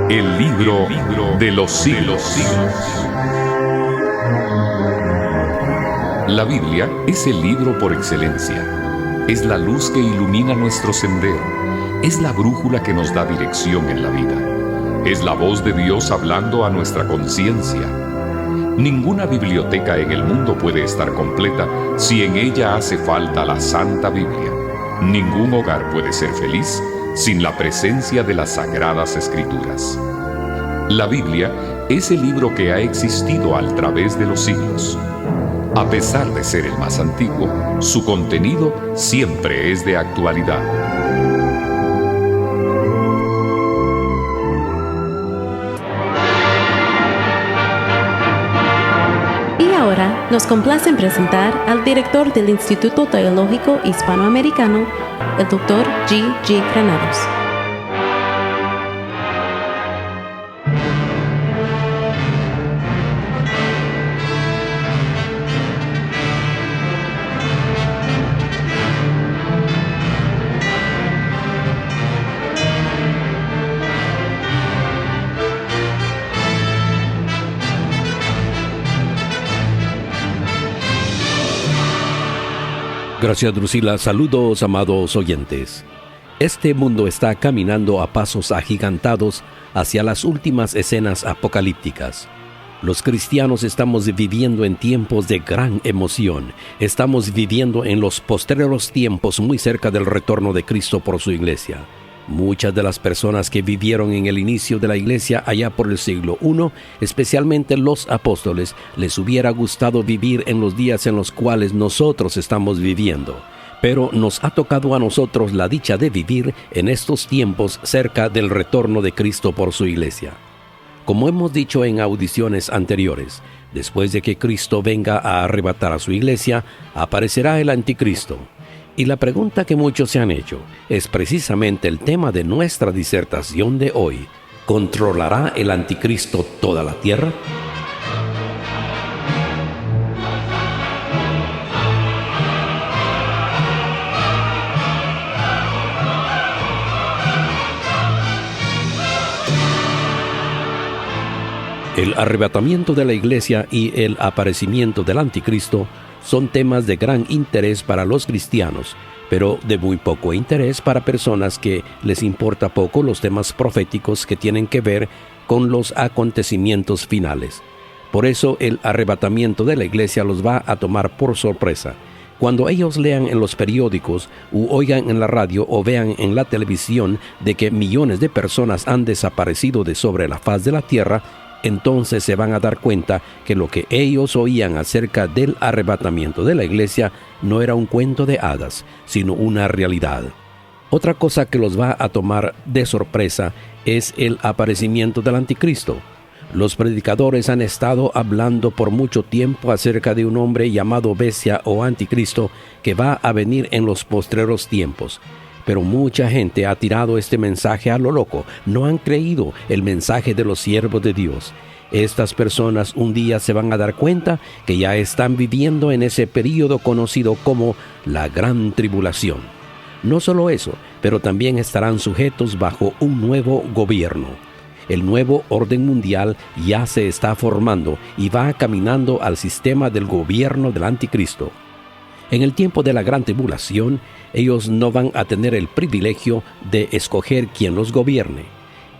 El libro de los siglos. La Biblia es el libro por excelencia. Es la luz que ilumina nuestro sendero. Es la brújula que nos da dirección en la vida. Es la voz de Dios hablando a nuestra conciencia. Ninguna biblioteca en el mundo puede estar completa si en ella hace falta la Santa Biblia. Ningún hogar puede ser feliz sin la presencia de las Sagradas Escrituras. La Biblia es el libro que ha existido a través de los siglos. A pesar de ser el más antiguo, su contenido siempre es de actualidad. Y ahora nos complace presentar al director del Instituto Teológico Hispanoamericano, el Dr. G. Granados. Gracias, Drusila. Saludos, amados oyentes. Este mundo está caminando a pasos agigantados hacia las últimas escenas apocalípticas. Los cristianos estamos viviendo en tiempos de gran emoción. Estamos viviendo en los postreros tiempos muy cerca del retorno de Cristo por su iglesia. Muchas de las personas que vivieron en el inicio de la iglesia allá por el siglo I, especialmente los apóstoles, les hubiera gustado vivir en los días en los cuales nosotros estamos viviendo. Pero nos ha tocado a nosotros la dicha de vivir en estos tiempos cerca del retorno de Cristo por su iglesia. Como hemos dicho en audiciones anteriores, después de que Cristo venga a arrebatar a su iglesia, aparecerá el anticristo. Y la pregunta que muchos se han hecho es precisamente el tema de nuestra disertación de hoy. ¿Controlará el anticristo toda la tierra? El arrebatamiento de la iglesia y el aparecimiento del anticristo son temas de gran interés para los cristianos, pero de muy poco interés para personas que les importa poco los temas proféticos que tienen que ver con los acontecimientos finales. Por eso el arrebatamiento de la iglesia los va a tomar por sorpresa. Cuando ellos lean en los periódicos, u oigan en la radio o vean en la televisión de que millones de personas han desaparecido de sobre la faz de la tierra, entonces se van a dar cuenta que lo que ellos oían acerca del arrebatamiento de la iglesia no era un cuento de hadas, sino una realidad. Otra cosa que los va a tomar de sorpresa es el aparecimiento del anticristo. Los predicadores han estado hablando por mucho tiempo acerca de un hombre llamado bestia o anticristo que va a venir en los postreros tiempos. Pero mucha gente ha tirado este mensaje a lo loco. No han creído el mensaje de los siervos de Dios. Estas personas un día se van a dar cuenta que ya están viviendo en ese período conocido como la Gran Tribulación. No solo eso, pero también estarán sujetos bajo un nuevo gobierno. El nuevo orden mundial ya se está formando y va caminando al sistema del gobierno del anticristo. En el tiempo de la Gran Tribulación, ellos no van a tener el privilegio de escoger quién los gobierne.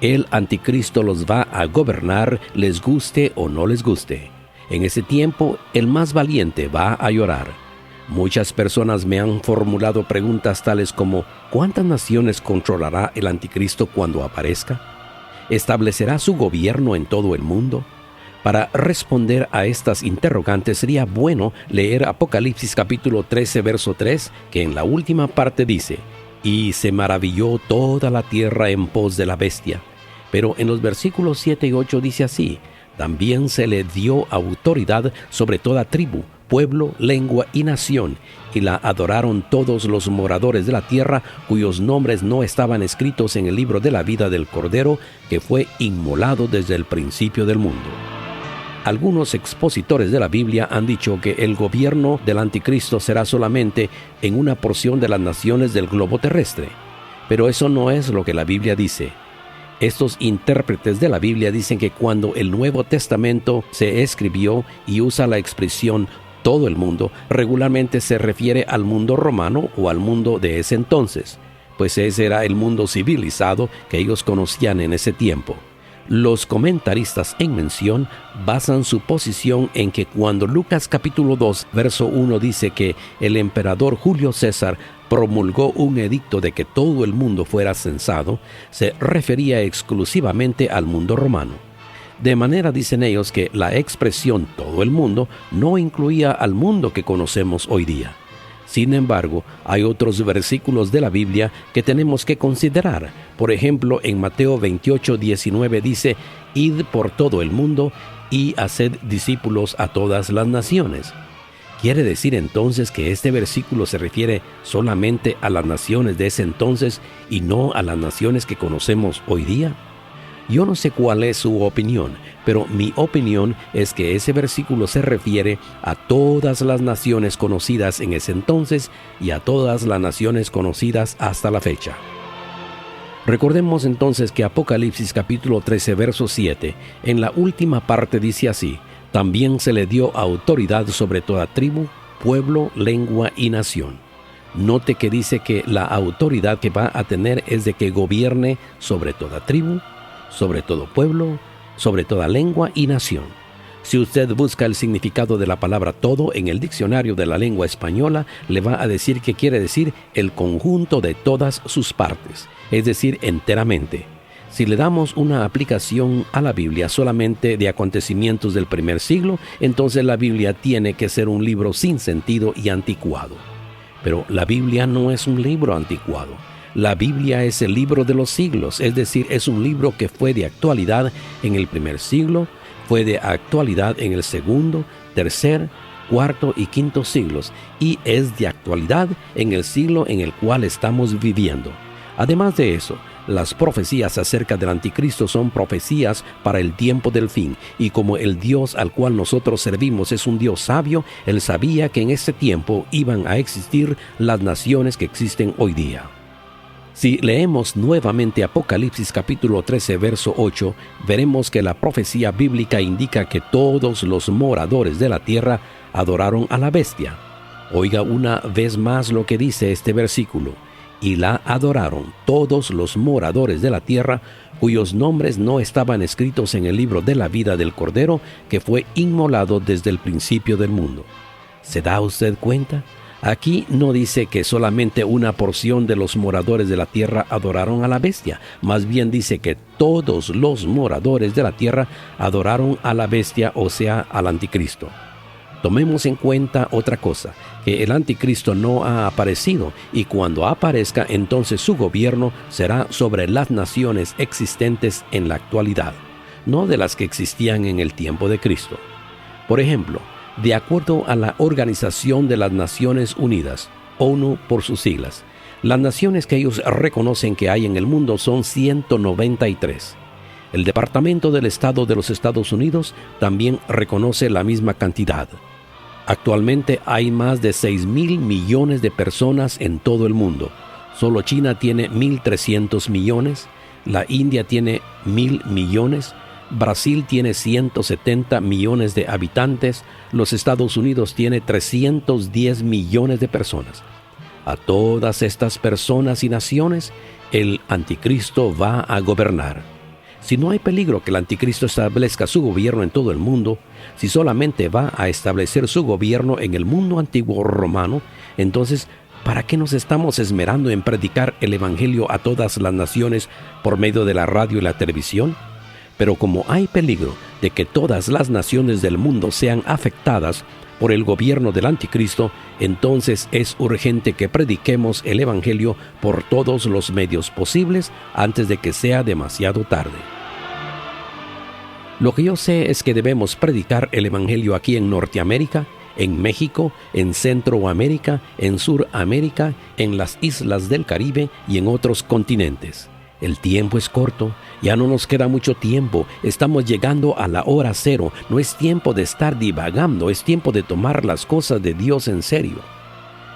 El anticristo los va a gobernar, les guste o no les guste. En ese tiempo, el más valiente va a llorar. Muchas personas me han formulado preguntas tales como: ¿cuántas naciones controlará el anticristo cuando aparezca? ¿Establecerá su gobierno en todo el mundo? Para responder a estas interrogantes sería bueno leer Apocalipsis capítulo 13, verso 3, que en la última parte dice: «Y se maravilló toda la tierra en pos de la bestia». Pero en los versículos 7 y 8 dice así: «También se le dio autoridad sobre toda tribu, pueblo, lengua y nación, y la adoraron todos los moradores de la tierra, cuyos nombres no estaban escritos en el libro de la vida del Cordero, que fue inmolado desde el principio del mundo». Algunos expositores de la Biblia han dicho que el gobierno del anticristo será solamente en una porción de las naciones del globo terrestre. Pero eso no es lo que la Biblia dice. Estos intérpretes de la Biblia dicen que cuando el Nuevo Testamento se escribió y usa la expresión todo el mundo, regularmente se refiere al mundo romano o al mundo de ese entonces, pues ese era el mundo civilizado que ellos conocían en ese tiempo. Los comentaristas en mención basan su posición en que cuando Lucas capítulo 2, verso 1 dice que el emperador Julio César promulgó un edicto de que todo el mundo fuera censado, se refería exclusivamente al mundo romano. De manera, dicen ellos, que la expresión todo el mundo no incluía al mundo que conocemos hoy día. Sin embargo, hay otros versículos de la Biblia que tenemos que considerar. Por ejemplo, en Mateo 28:19 dice: «Id por todo el mundo y haced discípulos a todas las naciones». ¿Quiere decir entonces que este versículo se refiere solamente a las naciones de ese entonces y no a las naciones que conocemos hoy día? Yo no sé cuál es su opinión, pero mi opinión es que ese versículo se refiere a todas las naciones conocidas en ese entonces y a todas las naciones conocidas hasta la fecha. Recordemos entonces que Apocalipsis capítulo 13, verso 7, en la última parte dice así: «También se le dio autoridad sobre toda tribu, pueblo, lengua y nación». Note que dice que la autoridad que va a tener es de que gobierne sobre toda tribu, sobre todo pueblo, sobre toda lengua y nación. Si usted busca el significado de la palabra todo en el diccionario de la lengua española, le va a decir que quiere decir el conjunto de todas sus partes, es decir, enteramente. Si le damos una aplicación a la Biblia solamente de acontecimientos del primer siglo, entonces la Biblia tiene que ser un libro sin sentido y anticuado. Pero la Biblia no es un libro anticuado. La Biblia es el libro de los siglos, es decir, es un libro que fue de actualidad en el primer siglo, fue de actualidad en el segundo, tercer, cuarto y quinto siglos, y es de actualidad en el siglo en el cual estamos viviendo. Además de eso, las profecías acerca del anticristo son profecías para el tiempo del fin, y como el Dios al cual nosotros servimos es un Dios sabio, Él sabía que en ese tiempo iban a existir las naciones que existen hoy día. Si leemos nuevamente Apocalipsis capítulo 13, verso 8, veremos que la profecía bíblica indica que todos los moradores de la tierra adoraron a la bestia. Oiga una vez más lo que dice este versículo: «Y la adoraron todos los moradores de la tierra, cuyos nombres no estaban escritos en el libro de la vida del Cordero, que fue inmolado desde el principio del mundo». ¿Se da usted cuenta? Aquí no dice que solamente una porción de los moradores de la tierra adoraron a la bestia, más bien dice que todos los moradores de la tierra adoraron a la bestia, o sea, al anticristo. Tomemos en cuenta otra cosa, que el anticristo no ha aparecido, y cuando aparezca, entonces su gobierno será sobre las naciones existentes en la actualidad, no de las que existían en el tiempo de Cristo. Por ejemplo, de acuerdo a la Organización de las Naciones Unidas, ONU por sus siglas, las naciones que ellos reconocen que hay en el mundo son 193. El Departamento del Estado de los Estados Unidos también reconoce la misma cantidad. Actualmente hay más de 6,000 millones de personas en todo el mundo. Solo China tiene 1,300 millones, la India tiene 1,000 millones, Brasil tiene 170 millones de habitantes, los Estados Unidos tiene 310 millones de personas. A todas estas personas y naciones, el anticristo va a gobernar. Si no hay peligro que el anticristo establezca su gobierno en todo el mundo, si solamente va a establecer su gobierno en el mundo antiguo romano, entonces, ¿para qué nos estamos esmerando en predicar el evangelio a todas las naciones por medio de la radio y la televisión? Pero como hay peligro de que todas las naciones del mundo sean afectadas por el gobierno del anticristo, entonces es urgente que prediquemos el evangelio por todos los medios posibles antes de que sea demasiado tarde. Lo que yo sé es que debemos predicar el evangelio aquí en Norteamérica, en México, en Centroamérica, en Suramérica, en las islas del Caribe y en otros continentes. El tiempo es corto, ya no nos queda mucho tiempo, estamos llegando a la hora cero, no es tiempo de estar divagando, es tiempo de tomar las cosas de Dios en serio.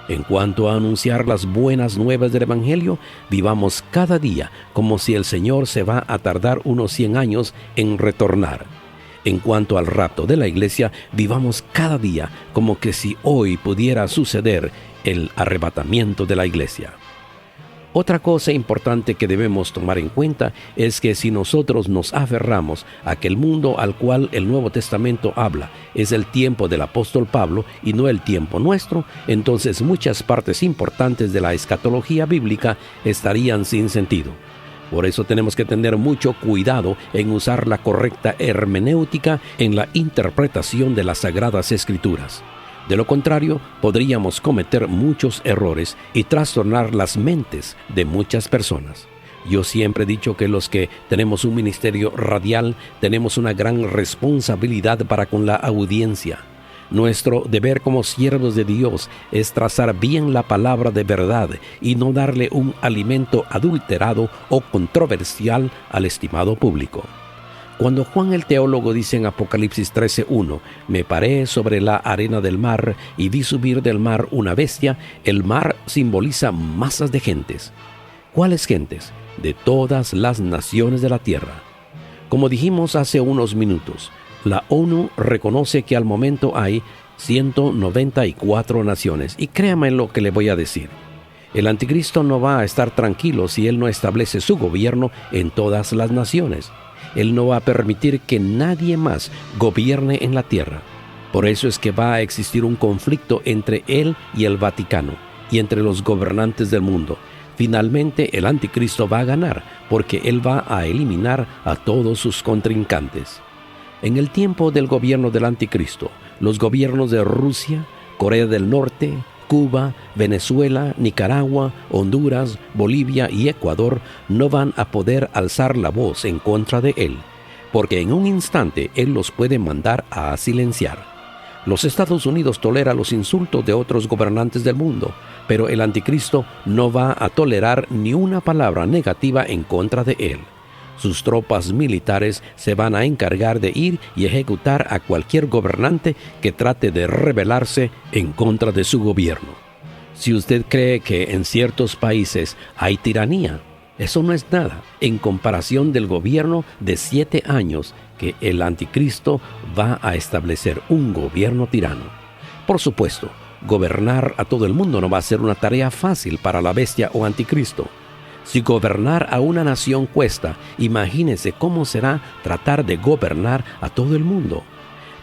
En cuanto a anunciar las buenas nuevas del Evangelio, vivamos cada día como si el Señor se va a tardar unos 100 años en retornar. En cuanto al rapto de la iglesia, vivamos cada día como que si hoy pudiera suceder el arrebatamiento de la iglesia. Otra cosa importante que debemos tomar en cuenta es que si nosotros nos aferramos a que el mundo al cual el Nuevo Testamento habla es el tiempo del apóstol Pablo y no el tiempo nuestro, entonces muchas partes importantes de la escatología bíblica estarían sin sentido. Por eso tenemos que tener mucho cuidado en usar la correcta hermenéutica en la interpretación de las Sagradas Escrituras. De lo contrario, podríamos cometer muchos errores y trastornar las mentes de muchas personas. Yo siempre he dicho que los que tenemos un ministerio radial tenemos una gran responsabilidad para con la audiencia. Nuestro deber como siervos de Dios es trazar bien la palabra de verdad y no darle un alimento adulterado o controversial al estimado público. Cuando Juan el teólogo dice en Apocalipsis 13:1, me paré sobre la arena del mar y vi subir del mar una bestia, el mar simboliza masas de gentes. ¿Cuáles gentes? De todas las naciones de la tierra. Como dijimos hace unos minutos, la ONU reconoce que al momento hay 194 naciones. Y créame en lo que le voy a decir. El anticristo no va a estar tranquilo si él no establece su gobierno en todas las naciones. Él no va a permitir que nadie más gobierne en la tierra. Por eso es que va a existir un conflicto entre él y el Vaticano y entre los gobernantes del mundo. Finalmente el anticristo va a ganar porque él va a eliminar a todos sus contrincantes. En el tiempo del gobierno del anticristo, los gobiernos de Rusia, Corea del Norte, Cuba, Venezuela, Nicaragua, Honduras, Bolivia y Ecuador no van a poder alzar la voz en contra de él, porque en un instante él los puede mandar a silenciar. Los Estados Unidos tolera los insultos de otros gobernantes del mundo, pero el anticristo no va a tolerar ni una palabra negativa en contra de él. Sus tropas militares se van a encargar de ir y ejecutar a cualquier gobernante que trate de rebelarse en contra de su gobierno. Si usted cree que en ciertos países hay tiranía, eso no es nada en comparación del gobierno de 7 años que el anticristo va a establecer un gobierno tirano. Por supuesto, gobernar a todo el mundo no va a ser una tarea fácil para la bestia o anticristo. Si gobernar a una nación cuesta, imagínese cómo será tratar de gobernar a todo el mundo.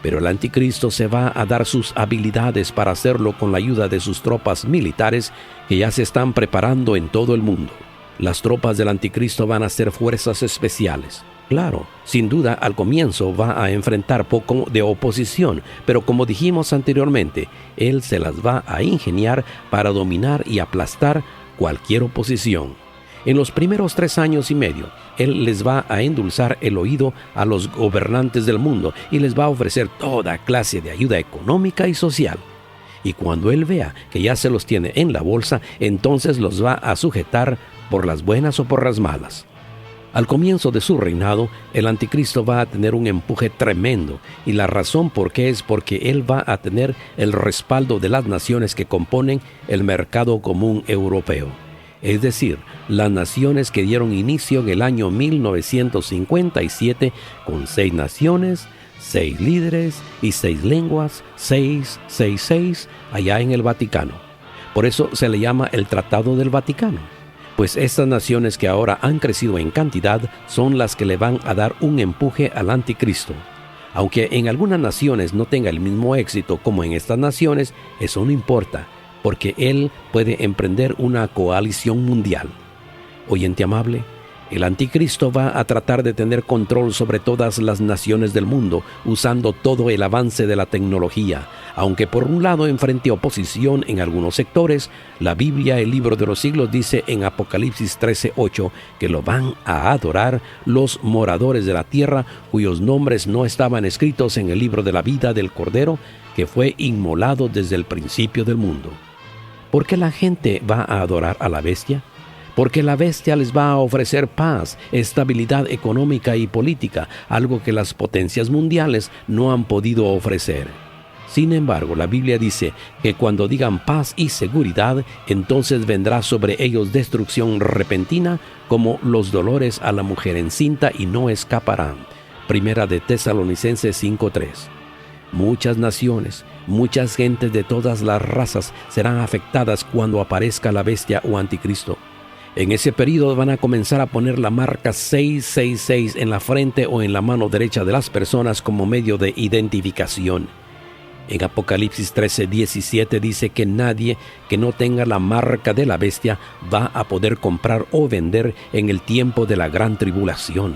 Pero el anticristo se va a dar sus habilidades para hacerlo con la ayuda de sus tropas militares que ya se están preparando en todo el mundo. Las tropas del anticristo van a ser fuerzas especiales. Claro, sin duda al comienzo va a enfrentar poco de oposición, pero como dijimos anteriormente, él se las va a ingeniar para dominar y aplastar cualquier oposición. En los primeros 3 años y medio, él les va a endulzar el oído a los gobernantes del mundo y les va a ofrecer toda clase de ayuda económica y social. Y cuando él vea que ya se los tiene en la bolsa, entonces los va a sujetar por las buenas o por las malas. Al comienzo de su reinado, el anticristo va a tener un empuje tremendo, y la razón por qué es porque él va a tener el respaldo de las naciones que componen el mercado común europeo. Es decir, las naciones que dieron inicio en el año 1957 con 6 naciones, 6 líderes y 6 lenguas, 666, allá en el Vaticano. Por eso se le llama el Tratado del Vaticano. Pues estas naciones que ahora han crecido en cantidad son las que le van a dar un empuje al anticristo. Aunque en algunas naciones no tenga el mismo éxito como en estas naciones, eso no importa, porque él puede emprender una coalición mundial. Oyente amable, el anticristo va a tratar de tener control sobre todas las naciones del mundo usando todo el avance de la tecnología. Aunque por un lado enfrente oposición en algunos sectores, la Biblia, el libro de los siglos, dice en Apocalipsis 13:8 que lo van a adorar los moradores de la tierra cuyos nombres no estaban escritos en el libro de la vida del Cordero que fue inmolado desde el principio del mundo. ¿Por qué la gente va a adorar a la bestia? Porque la bestia les va a ofrecer paz, estabilidad económica y política, algo que las potencias mundiales no han podido ofrecer. Sin embargo, la Biblia dice que cuando digan paz y seguridad, entonces vendrá sobre ellos destrucción repentina, como los dolores a la mujer encinta, y no escaparán. Primera de Tesalonicenses 5:3. Muchas naciones, muchas gentes de todas las razas serán afectadas cuando aparezca la bestia o anticristo. En ese período van a comenzar a poner la marca 666 en la frente o en la mano derecha de las personas como medio de identificación. En Apocalipsis 13:17 dice que nadie que no tenga la marca de la bestia va a poder comprar o vender en el tiempo de la gran tribulación.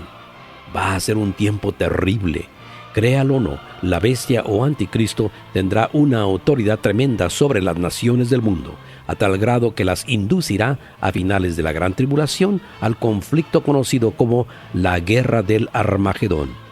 Va a ser un tiempo terrible. Créalo o no, la bestia o anticristo tendrá una autoridad tremenda sobre las naciones del mundo, a tal grado que las inducirá a finales de la gran tribulación al conflicto conocido como la guerra del Armagedón.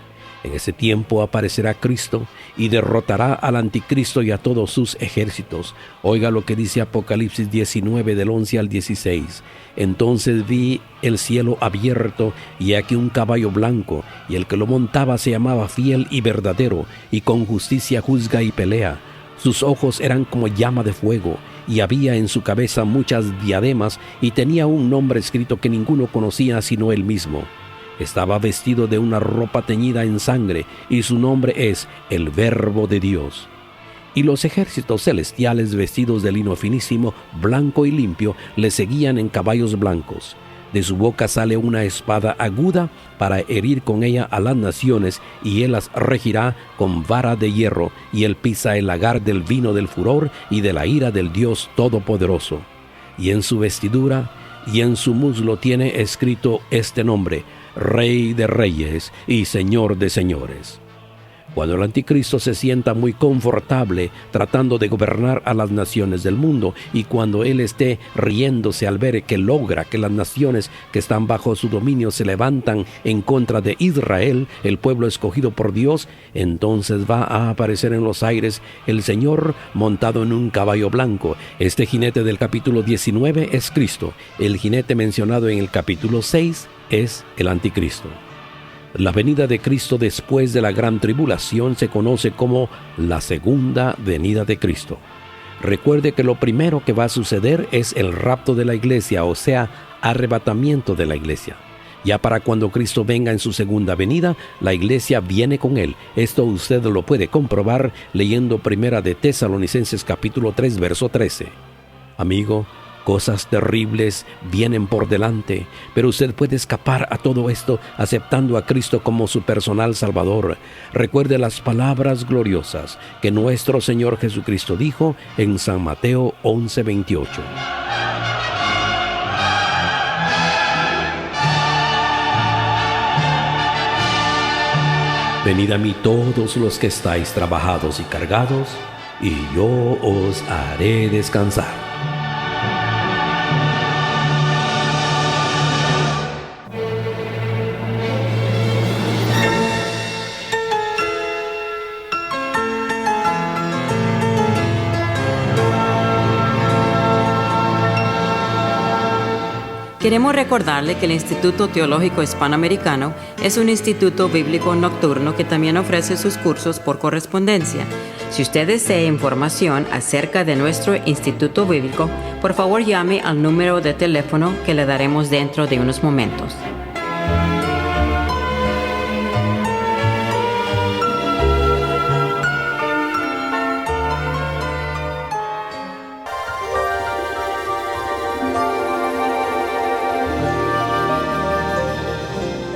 En ese tiempo aparecerá Cristo y derrotará al anticristo y a todos sus ejércitos. Oiga lo que dice Apocalipsis 19 del 11 al 16. Entonces vi el cielo abierto y aquí un caballo blanco, y el que lo montaba se llamaba Fiel y Verdadero, y con justicia juzga y pelea. Sus ojos eran como llama de fuego, y había en su cabeza muchas diademas, y tenía un nombre escrito que ninguno conocía sino él mismo. Estaba vestido de una ropa teñida en sangre, y su nombre es el Verbo de Dios. Y los ejércitos celestiales, vestidos de lino finísimo, blanco y limpio, le seguían en caballos blancos. De su boca sale una espada aguda para herir con ella a las naciones, y él las regirá con vara de hierro, y él pisa el lagar del vino del furor y de la ira del Dios Todopoderoso. Y en su vestidura y en su muslo tiene escrito este nombre: Rey de Reyes y Señor de Señores. Cuando el anticristo se sienta muy confortable tratando de gobernar a las naciones del mundo, y cuando él esté riéndose al ver que logra que las naciones que están bajo su dominio se levantan en contra de Israel, el pueblo escogido por Dios, entonces va a aparecer en los aires el Señor montado en un caballo blanco. Este jinete del capítulo 19 es Cristo. El jinete mencionado en el capítulo 6 es el anticristo. La venida de Cristo después de la gran tribulación se conoce como la segunda venida de Cristo. Recuerde que lo primero que va a suceder es el rapto de la iglesia, o sea, arrebatamiento de la iglesia. Ya para cuando Cristo venga en su segunda venida, la iglesia viene con él. Esto usted lo puede comprobar leyendo Primera de Tesalonicenses capítulo 3, verso 13. Amigo, cosas terribles vienen por delante, pero usted puede escapar a todo esto aceptando a Cristo como su personal Salvador. Recuerde las palabras gloriosas que nuestro Señor Jesucristo dijo en San Mateo 11:28. Venid a mí todos los que estáis trabajados y cargados, y yo os haré descansar. Queremos recordarle que el Instituto Teológico Hispanoamericano es un instituto bíblico nocturno que también ofrece sus cursos por correspondencia. Si usted desea información acerca de nuestro instituto bíblico, por favor llame al número de teléfono que le daremos dentro de unos momentos.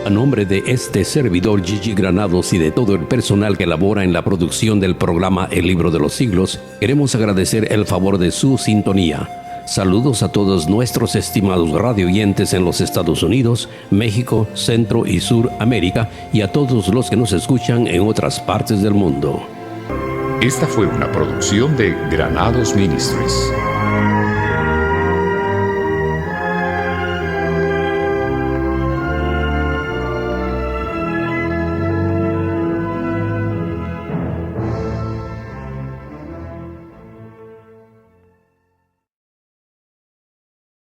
A nombre de este servidor Gigi Granados y de todo el personal que labora en la producción del programa El Libro de los Siglos, queremos agradecer el favor de su sintonía. Saludos a todos nuestros estimados radioyentes en los Estados Unidos, México, Centro y Sur América, y a todos los que nos escuchan en otras partes del mundo. Esta fue una producción de Granados Ministries.